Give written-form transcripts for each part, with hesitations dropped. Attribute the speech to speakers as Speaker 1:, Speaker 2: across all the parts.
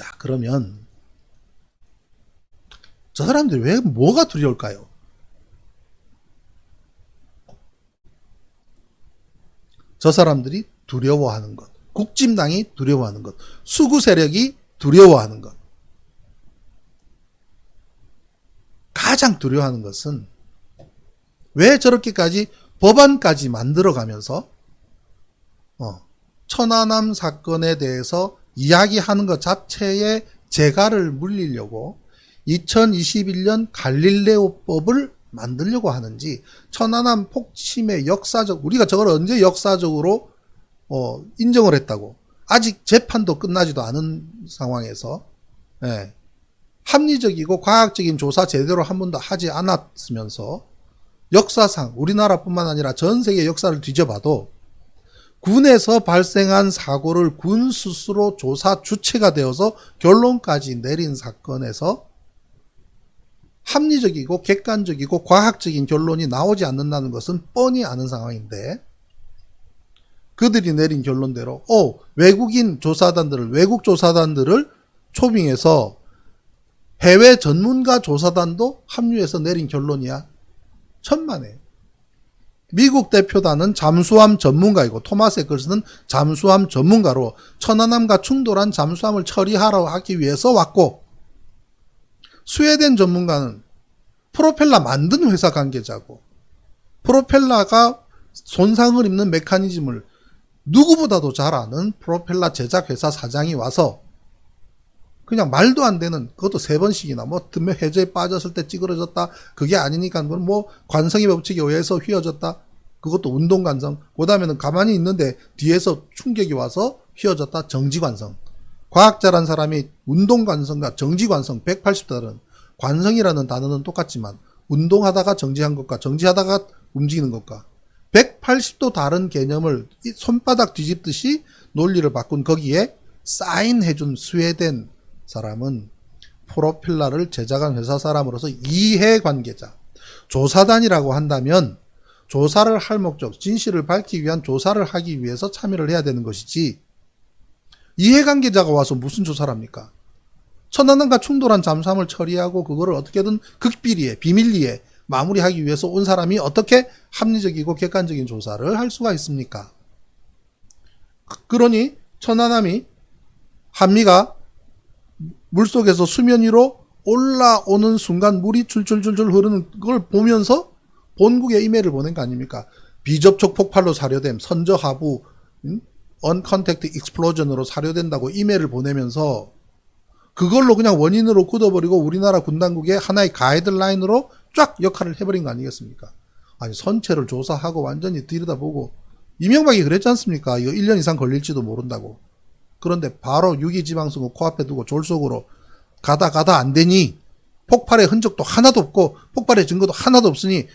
Speaker 1: 자, 그러면 저 사람들이 왜 뭐가 두려울까요? 저 사람들이 두려워하는 것, 국진당이 두려워하는 것, 수구 세력이 두려워하는 것, 가장 두려워하는 것은 왜 저렇게까지 법안까지 만들어가면서 천안함 사건에 대해서 이야기하는 것 자체에 재갈을 물리려고 2021년 갈릴레오법을 만들려고 하는지, 천안함 폭침의 역사적, 우리가 저걸 언제 역사적으로 인정을 했다고, 아직 재판도 끝나지도 않은 상황에서 합리적이고 과학적인 조사 제대로 한 번도 하지 않았으면서, 역사상 우리나라뿐만 아니라 전 세계 역사를 뒤져봐도 군에서 발생한 사고를 군 스스로 조사 주체가 되어서 결론까지 내린 사건에서 합리적이고 객관적이고 과학적인 결론이 나오지 않는다는 것은 뻔히 아는 상황인데, 그들이 내린 결론대로 외국인 조사단들을, 외국 조사단들을 초빙해서 해외 전문가 조사단도 합류해서 내린 결론이야. 천만에. 미국 대표단은 잠수함 전문가이고 토마스 에클슨은 잠수함 전문가로 천안함과 충돌한 잠수함을 처리하러 하기 위해서 왔고, 스웨덴 전문가는 프로펠러 만든 회사 관계자고, 프로펠러가 손상을 입는 메커니즘을 누구보다도 잘 아는 프로펠러 제작 회사 사장이 와서 그냥 말도 안 되는, 그것도 3번씩이나 해저에 빠졌을 때 찌그러졌다, 그게 아니니까 그건 관성의 법칙에 의해서 휘어졌다, 그것도 운동관성, 그 다음에는 가만히 있는데 뒤에서 충격이 와서 휘어졌다, 정지관성. 과학자란 사람이 운동관성과 정지관성 180도 다른, 관성이라는 단어는 똑같지만 운동하다가 정지한 것과 정지하다가 움직이는 것과 180도 다른 개념을 손바닥 뒤집듯이 논리를 바꾼 거기에 사인해준 스웨덴 사람은 프로펠러를 제작한 회사 사람으로서 이해관계자, 조사단이라고 한다면 조사를 할 목적, 진실을 밝히기 위한 조사를 하기 위해서 참여를 해야 되는 것이지, 이해관계자가 와서 무슨 조사를 합니까? 천안함과 충돌한 잠수함을 처리하고 그거를 어떻게든 극비리에, 비밀리에 마무리하기 위해서 온 사람이 어떻게 합리적이고 객관적인 조사를 할 수가 있습니까? 그러니 천안함이, 한미가 물속에서 수면 위로 올라오는 순간 물이 줄줄줄줄 흐르는 걸 보면서 본국에 이메일을 보낸 거 아닙니까? 비접촉 폭발로 사료됨, 선저 하부 언컨택트 익스플로전으로 사료된다고 이메일을 보내면서 그걸로 그냥 원인으로 굳어버리고 우리나라 군 당국의 하나의 가이드라인으로 쫙 역할을 해버린 거 아니겠습니까? 아니, 선체를 조사하고 완전히 들여다보고, 이명박이 그랬지 않습니까? 이거 1년 이상 걸릴지도 모른다고. 그런데 바로 유기지방수국 코앞에 두고 졸속으로 가다 안 되니, 폭발의 흔적도 하나도 없고 폭발의 증거도 하나도 없으니,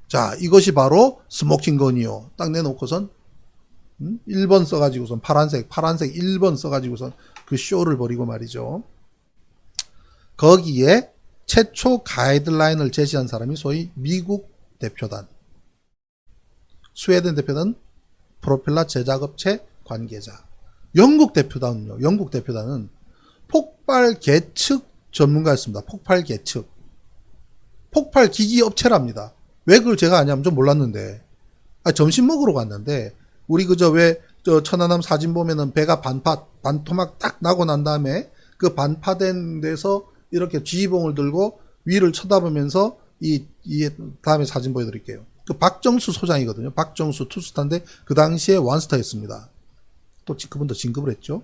Speaker 1: 자, 이것이 바로 스모킹건이요, 딱 내놓고선 1번 써가지고선 파란색 1번 써가지고선 그 쇼를 벌이고 말이죠. 거기에 최초 가이드라인을 제시한 사람이 소위 미국 대표단, 스웨덴 대표단 프로펠러 제작업체 관계자, 영국 대표단은요, 영국 대표단은 폭발 계측 전문가였습니다. 폭발 계측, 폭발 기기 업체랍니다. 왜 그걸 제가 아냐면 좀 몰랐는데, 점심 먹으러 갔는데 우리 저 천안함 사진 보면은 배가 반토막 딱 나고 난 다음에 그 반파된 데서 이렇게 지휘봉을 들고 위를 쳐다보면서 이 다음에 사진 보여드릴게요. 그 박정수 소장이거든요. 박정수 투스타인데 그 당시에 원스타였습니다. 또 그분도 진급을 했죠.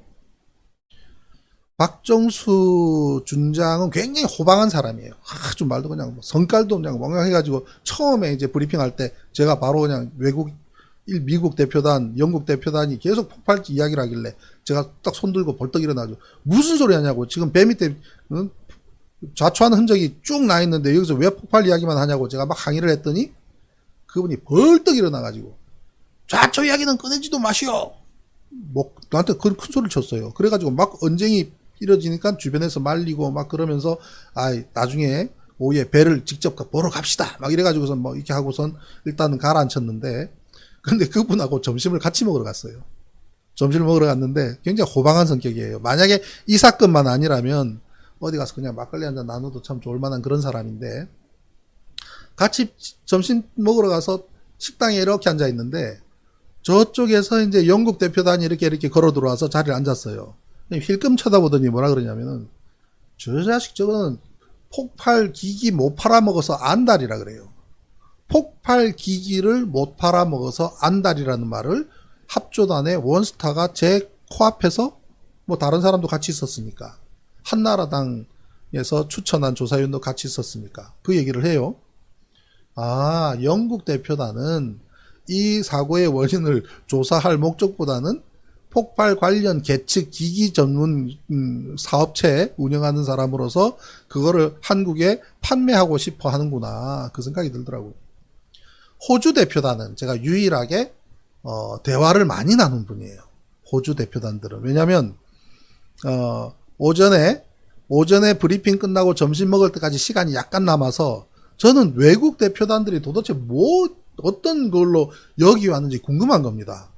Speaker 1: 박정수 준장은 굉장히 호방한 사람이에요. 아주 말도 그냥 성깔도 그냥 멍청해가지고 처음에 이제 브리핑할 때 제가 바로 그냥 미국 대표단, 영국 대표단이 계속 폭발 이야기를 하길래 제가 딱 손들고 벌떡 일어나죠. 무슨 소리 하냐고. 지금 배 밑에 좌초한 흔적이 쭉 나 있는데 여기서 왜 폭발 이야기만 하냐고 제가 막 항의를 했더니 그분이 벌떡 일어나가지고 좌초 이야기는 꺼내지도 마시오. 나한테 큰 소리를 쳤어요. 그래가지고 막 언쟁이 이뤄지니까 주변에서 말리고 막 그러면서 나중에 오후에 배를 직접 보러 갑시다. 막 이래가지고선 이렇게 하고선 일단은 가라앉혔는데, 근데 그분하고 점심을 같이 먹으러 갔어요. 점심을 먹으러 갔는데 굉장히 호방한 성격이에요. 만약에 이 사건만 아니라면 어디 가서 그냥 막걸리 한잔 나눠도 참 좋을 만한 그런 사람인데, 같이 점심 먹으러 가서 식당에 이렇게 앉아 있는데 저쪽에서 이제 영국 대표단이 이렇게 걸어 들어와서 자리에 앉았어요. 힐끔 쳐다보더니 뭐라 그러냐면은, 저 자식 저거는 폭발 기기 못 팔아먹어서 안달이라 그래요. 폭발 기기를 못 팔아먹어서 안달이라는 말을 합조단의 원스타가 제 코앞에서, 뭐 다른 사람도 같이 있었으니까, 한나라당에서 추천한 조사위원도 같이 있었으니까 그 얘기를 해요. 아, 영국 대표단은 이 사고의 원인을 조사할 목적보다는 폭발 관련 계측 기기 전문 사업체 운영하는 사람으로서 그거를 한국에 판매하고 싶어 하는구나, 그 생각이 들더라고요. 호주 대표단은 제가 유일하게 대화를 많이 나눈 분이에요. 호주 대표단들은. 왜냐면 오전에 브리핑 끝나고 점심 먹을 때까지 시간이 약간 남아서 저는 외국 대표단들이 도대체 어떤 걸로 여기 왔는지 궁금한 겁니다.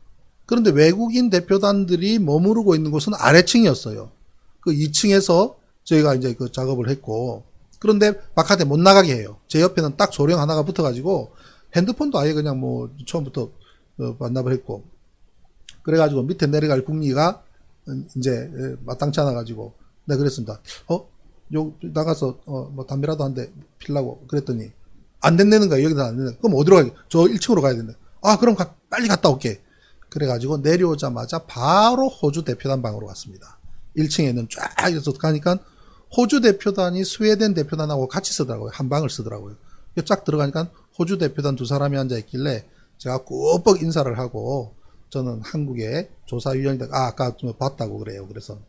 Speaker 1: 그런데 외국인 대표단들이 머무르고 있는 곳은 아래층이었어요. 그 2층에서 저희가 이제 그 작업을 했고, 그런데 바깥에 못 나가게 해요. 제 옆에는 딱 조령 하나가 붙어가지고 핸드폰도 아예 그냥 뭐 처음부터 반납을 했고, 그래가지고 밑에 내려갈 국리가 이제 마땅치 않아가지고 내가 그랬습니다. 요 나가서 뭐 담배라도 한 대 피려고 그랬더니 안 된다는 거야. 여기다 안 된다. 그럼 어디로 가야? 저 1층으로 가야 된다. 아, 그럼 빨리 갔다 올게. 그래가지고 내려오자마자 바로 호주 대표단 방으로 갔습니다. 1층에는 쫙 해서 가니까 호주 대표단이 스웨덴 대표단하고 같이 쓰더라고요. 한 방을 쓰더라고요. 쫙 들어가니까 호주 대표단 두 사람이 앉아있길래 제가 꾸벅 인사를 하고, 저는 한국의 조사위원이다. 아까 봤다고 그래요. 그래서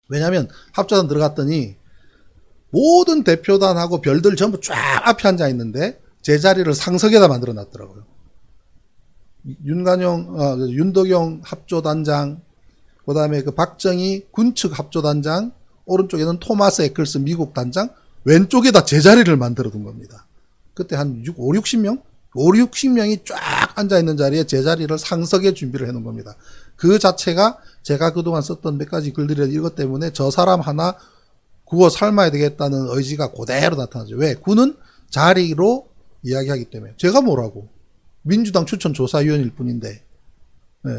Speaker 1: 왜냐면 합조단 들어갔더니 모든 대표단하고 별들 전부 쫙 앞에 앉아 있는데 제 자리를 상석에다 만들어 놨더라고요. 윤덕용 합조단장, 그 다음에 그 박정희 군측 합조단장, 오른쪽에는 토마스 에클스 미국 단장, 왼쪽에다 제 자리를 만들어 둔 겁니다. 그때 한 5, 60명? 5, 60명이 쫙 앉아있는 자리에 제 자리를 상석에 준비를 해 놓은 겁니다. 그 자체가 제가 그동안 썼던 몇 가지 글들이 이것 때문에 저 사람 하나 구워 삶아야 되겠다는 의지가 그대로 나타나죠. 왜? 군은 자리로 이야기하기 때문에. 제가 뭐라고? 민주당 추천 조사위원일 뿐인데,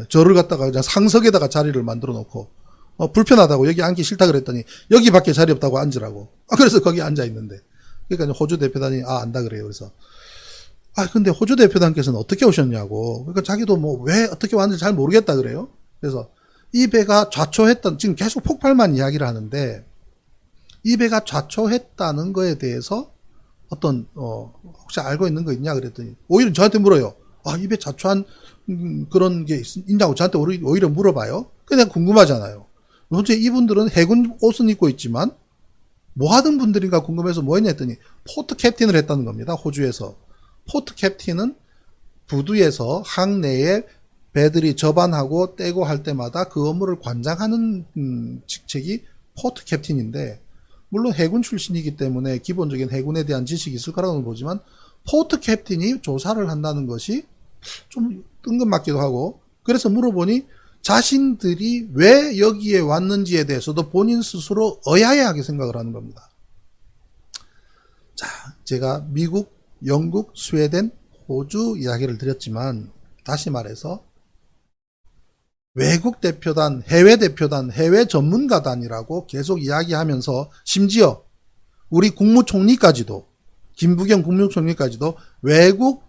Speaker 1: 저를 갖다가 그냥 상석에다가 자리를 만들어 놓고, 불편하다고 여기 앉기 싫다 그랬더니 여기밖에 자리 없다고 앉으라고. 그래서 거기 앉아 있는데. 그러니까 호주 대표단이 안다 그래요. 그래서 근데 호주 대표단께서는 어떻게 오셨냐고. 그러니까 자기도 뭐 왜 어떻게 왔는지 잘 모르겠다 그래요. 그래서 이 배가 좌초했던, 지금 계속 폭발만 이야기를 하는데, 이 배가 좌초했다는 거에 대해서 어떤 혹시 알고 있는 거 있냐 그랬더니 오히려 저한테 물어요. 이 배 좌초한 그런 게 있냐고 저한테 오히려 물어봐요. 그냥 궁금하잖아요. 현재 이분들은 해군 옷은 입고 있지만 뭐 하던 분들인가 궁금해서 뭐 했냐 했더니 포트 캡틴을 했다는 겁니다. 호주에서. 포트 캡틴은 부두에서 항내에 배들이 접안하고 떼고 할 때마다 그 업무를 관장하는 직책이 포트 캡틴인데, 물론 해군 출신이기 때문에 기본적인 해군에 대한 지식이 있을 거라고는 보지만 포트 캡틴이 조사를 한다는 것이 좀 뜬금맞기도 하고, 그래서 물어보니 자신들이 왜 여기에 왔는지에 대해서도 본인 스스로 의아해하게 생각을 하는 겁니다. 자, 제가 미국, 영국, 스웨덴, 호주 이야기를 드렸지만 다시 말해서 외국 대표단, 해외 전문가단이라고 계속 이야기하면서 심지어 우리 국무총리까지도, 김부겸 국무총리까지도 외국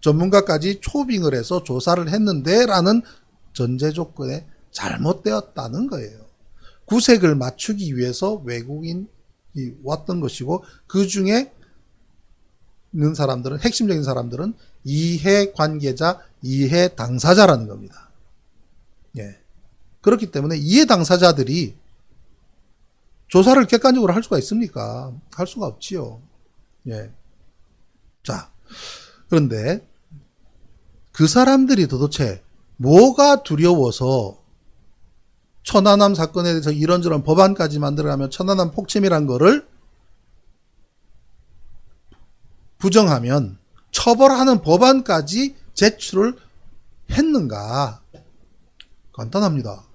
Speaker 1: 전문가까지 초빙을 해서 조사를 했는데 라는 전제 조건에 잘못되었다는 거예요. 구색을 맞추기 위해서 외국인이 왔던 것이고, 그 중에 있는 사람들은, 핵심적인 사람들은 이해 관계자, 이해 당사자라는 겁니다. 예. 그렇기 때문에 이해 당사자들이 조사를 객관적으로 할 수가 있습니까? 할 수가 없지요. 예. 자, 그런데 그 사람들이 도대체 뭐가 두려워서 천안함 사건에 대해서 이런저런 법안까지 만들어가면 천안함 폭침이란 거를 부정하면 처벌하는 법안까지 제출을 했는가? 간단합니다.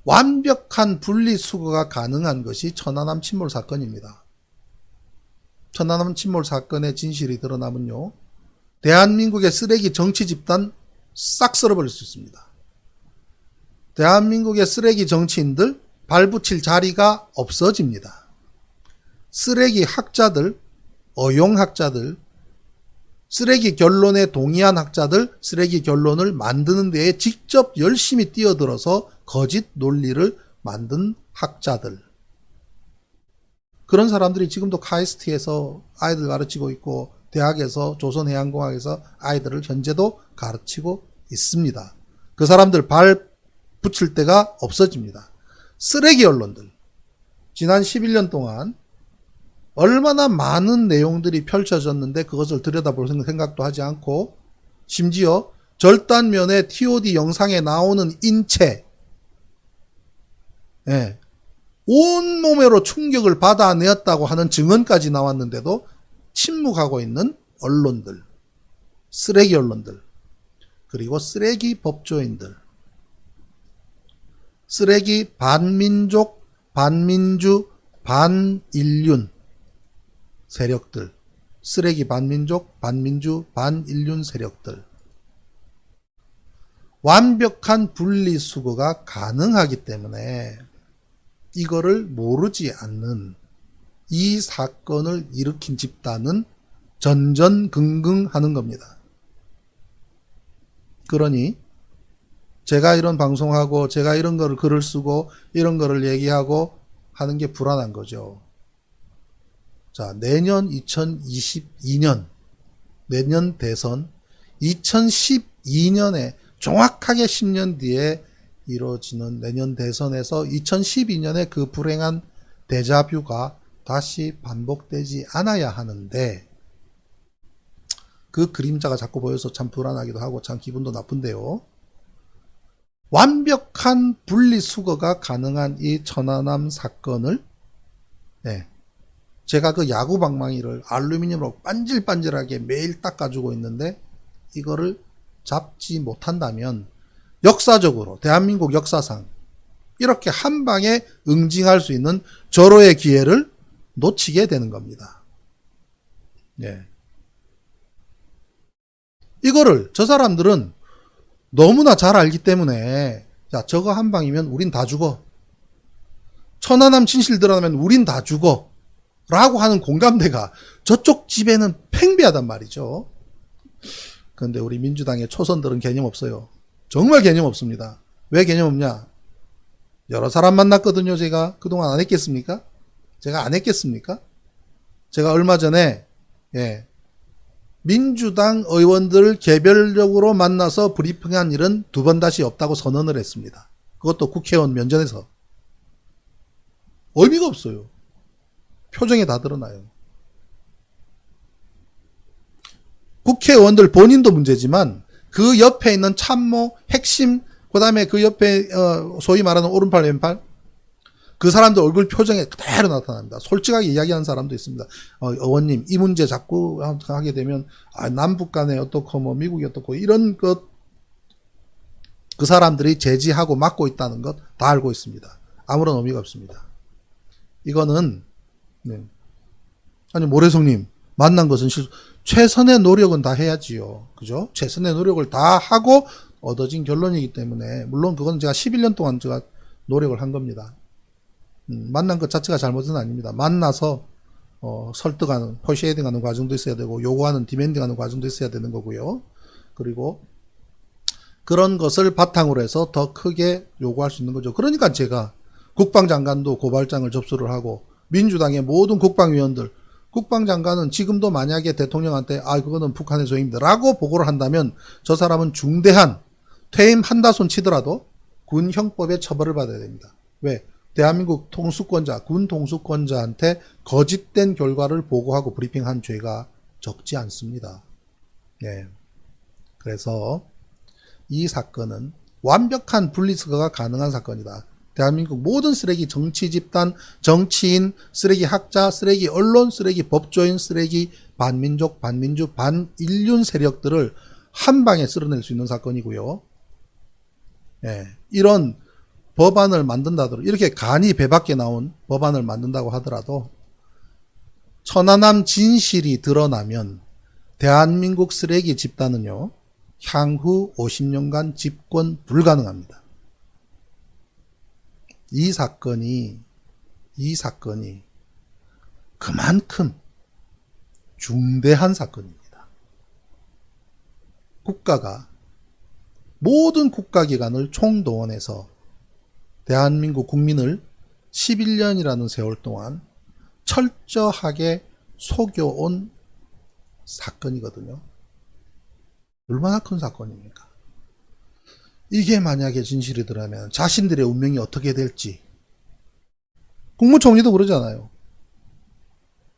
Speaker 1: 완벽한 분리수거가 가능한 것이 천안함 침몰 사건입니다. 천안함 침몰 사건의 진실이 드러나면요, 대한민국의 쓰레기 정치 집단 싹 쓸어버릴 수 있습니다. 대한민국의 쓰레기 정치인들 발붙일 자리가 없어집니다. 쓰레기 학자들, 어용학자들, 쓰레기 결론에 동의한 학자들, 쓰레기 결론을 만드는 데에 직접 열심히 뛰어들어서 거짓 논리를 만든 학자들. 그런 사람들이 지금도 카이스트에서 아이들 가르치고 있고, 대학에서, 조선해양공학에서 아이들을 현재도 가르치고 있습니다. 그 사람들 발 붙일 데가 없어집니다. 쓰레기 언론들. 지난 11년 동안 얼마나 많은 내용들이 펼쳐졌는데 그것을 들여다볼 생각도 하지 않고, 심지어 절단면의 TOD 영상에 나오는 인체, 온몸으로 충격을 받아내었다고 하는 증언까지 나왔는데도 침묵하고 있는 언론들, 쓰레기 언론들, 그리고 쓰레기 법조인들, 쓰레기 반민족, 반민주, 반인륜 세력들, 쓰레기 반민족, 반민주, 반인륜 세력들. 완벽한 분리수거가 가능하기 때문에 이거를 모르지 않는 이 사건을 일으킨 집단은 전전긍긍하는 겁니다. 그러니 제가 이런 방송하고 제가 이런 거를 글을 쓰고 이런 거를 얘기하고 하는 게 불안한 거죠. 자, 내년 2022년, 내년 대선, 2012년에 정확하게 10년 뒤에 이루어지는 내년 대선에서 2012년에 그 불행한 데자뷰가 다시 반복되지 않아야 하는데, 그 그림자가 자꾸 보여서 참 불안하기도 하고 참 기분도 나쁜데요. 완벽한 분리수거가 가능한 이 천안함 사건을, 제가 그 야구 방망이를 알루미늄으로 반질반질하게 매일 닦아주고 있는데 이거를 잡지 못한다면 역사적으로 대한민국 역사상 이렇게 한 방에 응징할 수 있는 절호의 기회를 놓치게 되는 겁니다. 이거를 저 사람들은 너무나 잘 알기 때문에, 자, 저거 한 방이면 우린 다 죽어, 천안함 진실 드러나면 우린 다 죽어 라고 하는 공감대가 저쪽 집에는 팽배하단 말이죠. 그런데 우리 민주당의 초선들은 개념 없어요. 정말 개념 없습니다. 왜 개념 없냐? 여러 사람 만났거든요. 제가 그동안 안 했겠습니까? 제가 안 했겠습니까? 제가 얼마 전에 민주당 의원들 개별적으로 만나서 브리핑한 일은 2번 다시 없다고 선언을 했습니다. 그것도 국회의원 면전에서. 의미가 없어요. 표정에 다 드러나요. 국회의원들 본인도 문제지만 그 옆에 있는 참모, 핵심, 그 다음에 그 옆에 소위 말하는 오른팔 왼팔, 그 사람들 얼굴 표정에 그대로 나타납니다. 솔직하게 이야기하는 사람도 있습니다. 의원님, 이 문제 자꾸 하게 되면 남북 간에 어떻고 뭐 미국이 어떻고 이런 것, 그 사람들이 제지하고 막고 있다는 것 다 알고 있습니다. 아무런 의미가 없습니다. 이거는 아니 모래성님, 만난 것은 실수. 최선의 노력은 다 해야지요. 그죠? 최선의 노력을 다 하고 얻어진 결론이기 때문에, 물론 그건 제가 11년 동안 제가 노력을 한 겁니다. 만난 것 자체가 잘못은 아닙니다. 만나서 설득하는, 퍼시에이딩하는 과정도 있어야 되고, 요구하는, 디맨딩하는 과정도 있어야 되는 거고요. 그리고 그런 것을 바탕으로 해서 더 크게 요구할 수 있는 거죠. 그러니까 제가 국방장관도 고발장을 접수를 하고, 민주당의 모든 국방위원들, 국방장관은 지금도 만약에 대통령한테 그거는 북한의 소행입니다 라고 보고를 한다면 저 사람은 중대한 퇴임 한다손 치더라도 군 형법에 처벌을 받아야 됩니다. 왜? 대한민국 통수권자, 군 통수권자한테 거짓된 결과를 보고하고 브리핑한 죄가 적지 않습니다. 그래서 이 사건은 완벽한 분리수거가 가능한 사건이다. 대한민국 모든 쓰레기 정치 집단, 정치인, 쓰레기 학자, 쓰레기 언론, 쓰레기 법조인, 쓰레기 반민족, 반민주, 반인륜 세력들을 한 방에 쓸어낼 수 있는 사건이고요. 예, 이런 법안을 만든다더라도 이렇게 간이 배밖에 나온 법안을 만든다고 하더라도 천안함 진실이 드러나면 대한민국 쓰레기 집단은요 향후 50년간 집권 불가능합니다. 이 사건이 그만큼 중대한 사건입니다. 국가가 모든 국가기관을 총동원해서 대한민국 국민을 11년이라는 세월 동안 철저하게 속여온 사건이거든요. 얼마나 큰 사건입니까? 이게 만약에 진실이 드러나면 자신들의 운명이 어떻게 될지. 국무총리도 그러잖아요.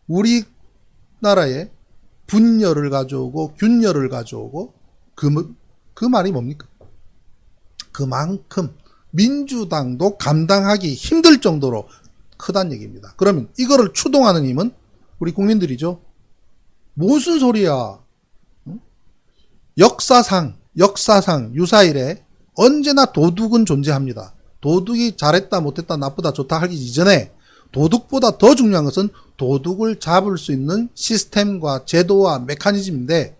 Speaker 1: 우리나라에 분열을 가져오고 균열을 가져오고 그 말이 뭡니까? 그만큼 민주당도 감당하기 힘들 정도로 크다는 얘기입니다. 그러면 이거를 추동하는 힘은 우리 국민들이죠. 무슨 소리야? 역사상 유사일에 언제나 도둑은 존재합니다. 도둑이 잘했다 못했다 나쁘다 좋다 하기 이전에 도둑보다 더 중요한 것은 도둑을 잡을 수 있는 시스템과 제도와 메커니즘인데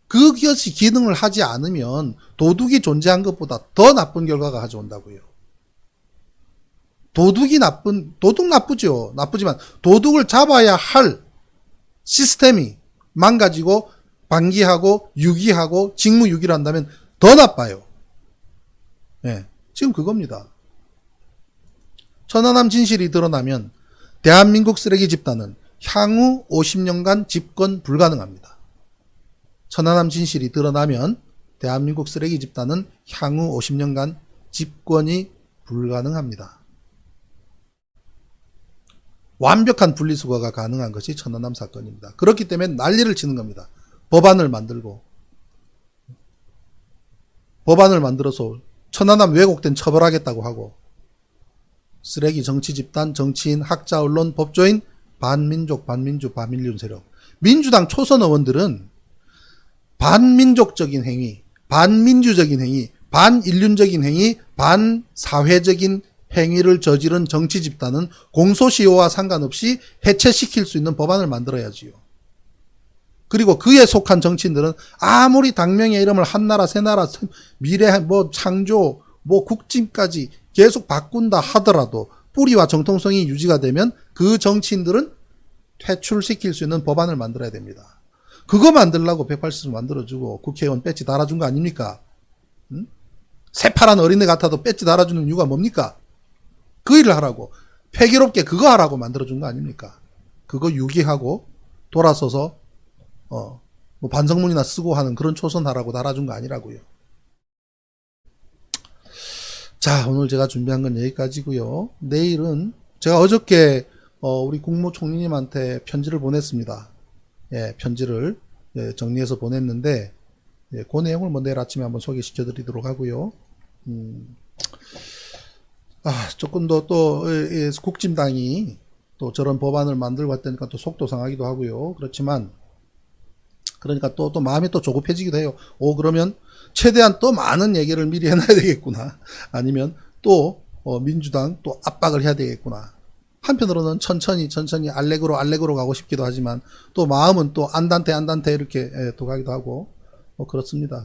Speaker 1: 그것이 기능을 하지 않으면 도둑이 존재한 것보다 더 나쁜 결과가 가져온다고요. 도둑 나쁘죠. 나쁘지만 도둑을 잡아야 할 시스템이 망가지고 방기하고 유기하고 직무유기를 한다면 더 나빠요. 네, 지금 그겁니다. 천안함 진실이 드러나면 대한민국 쓰레기 집단은 향후 50년간 집권 불가능합니다. 천안함 진실이 드러나면 대한민국 쓰레기 집단은 향후 50년간 집권이 불가능합니다. 완벽한 분리수거가 가능한 것이 천안함 사건입니다. 그렇기 때문에 난리를 치는 겁니다. 법안을 만들어서 천안함 왜곡된 처벌하겠다고 하고 쓰레기 정치 집단, 정치인, 학자, 언론, 법조인, 반민족, 반민주, 반민륜 세력. 민주당 초선 의원들은 반민족적인 행위, 반민주적인 행위, 반인륜적인 행위, 반사회적인 행위를 저지른 정치 집단은 공소시효와 상관없이 해체시킬 수 있는 법안을 만들어야지요. 그리고 그에 속한 정치인들은 아무리 당명의 이름을 한나라, 새나라, 미래, 창조, 국진까지 계속 바꾼다 하더라도 뿌리와 정통성이 유지가 되면 그 정치인들은 퇴출시킬 수 있는 법안을 만들어야 됩니다. 그거 만들려고 180을 만들어주고 국회의원 배지 달아준 거 아닙니까? 새파란 어린애 같아도 배지 달아주는 이유가 뭡니까? 그 일을 하라고. 패기롭게 그거 하라고 만들어준 거 아닙니까? 그거 유기하고 돌아서서 반성문이나 쓰고 하는 그런 초선하라고 달아준 거 아니라고요. 자, 오늘 제가 준비한 건 여기까지고요. 내일은 제가 어저께 우리 국무총리님한테 편지를 보냈습니다. 예, 편지를 정리해서 보냈는데 그 내용을 내일 아침에 한번 소개시켜 드리도록 하고요. 조금 더 국진당이 또 저런 법안을 만들고 했다니까 또 속도 상하기도 하고요. 그렇지만 그러니까 또 마음이 또 조급해지기도 해요. 그러면 최대한 또 많은 얘기를 미리 해놔야 되겠구나. 아니면 또 민주당 또 압박을 해야 되겠구나. 한편으로는 천천히 알레그로 가고 싶기도 하지만 또 마음은 또 안단테 이렇게 또 가기도 하고 그렇습니다.